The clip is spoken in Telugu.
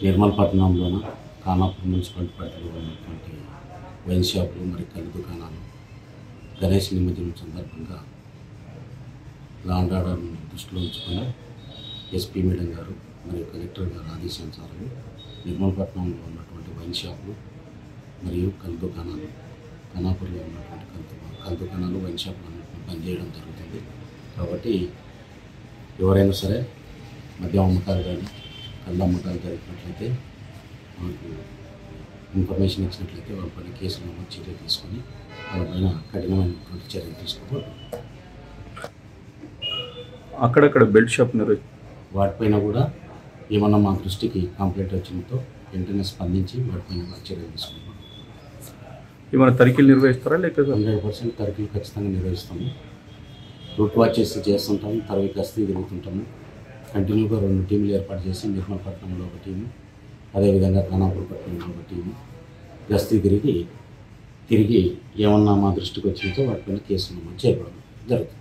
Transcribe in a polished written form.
నిర్మల్ పట్టణంలోన ఖానాపూర్ మున్సిపాలిటీ పరిధిలో ఉన్నటువంటి వైన్ షాపులు మరియు కళ్ళు దుకాణాలు గణేష్ నిమజ్జనం సందర్భంగా లా అండ్ ఆర్డర్ను దృష్టిలో ఉంచుకొని ఎస్పీ మేడం గారు మరియు కలెక్టర్ గారు ఆదేశానుసారం నిర్మల్ పట్టణంలో ఉన్నటువంటి వైన్ షాపులు మరియు కళ్ళు దుకాణాలు ఖానాపూర్లో ఉన్నటువంటి కళ్ళు దుకాణాలు వైన్ షాపులు అన్నింటినీ బంద్ చేయడం జరుగుతుంది. కాబట్టి ఎవరైనా సరే మద్యం అమ్మకాలు కానీ కళ్ళు అమ్మకాలు జరిగినట్లయితే మనకు ఇన్ఫర్మేషన్ ఇచ్చినట్లయితే వాళ్ళపైన కేసులు నమోదు చర్య తీసుకొని వాళ్ళపైన కఠినమైనటువంటి చర్యలు తీసుకోవాలి. అక్కడక్కడ బెల్ట్ షాప్ వాటిపైన కూడా ఏమన్నా మా దృష్టికి కంప్లైంట్ వచ్చినతో వెంటనే స్పందించి వాటిపైన కూడా చర్యలు తీసుకుంటాం. ఏమైనా తనిఖీలు నిర్వహిస్తారా లేక 100% తనిఖీలు ఖచ్చితంగా నిర్వహిస్తాము. రూట్ వాచెస్ చేస్తుంటాము, తరవి గస్తీ తిరుగుతుంటాము. కంటిన్యూగా 2 టీంలు ఏర్పాటు చేసి నిర్మల్ పట్టణంలో ఒక టీము, అదేవిధంగా ఖానాపూర్ పట్టణంలో ఒక టీము గస్తీ తిరిగి ఏమన్నా మా దృష్టికి వచ్చినతో వాటిపైన కేసులు నమోదు చేయడం జరుగుతుంది.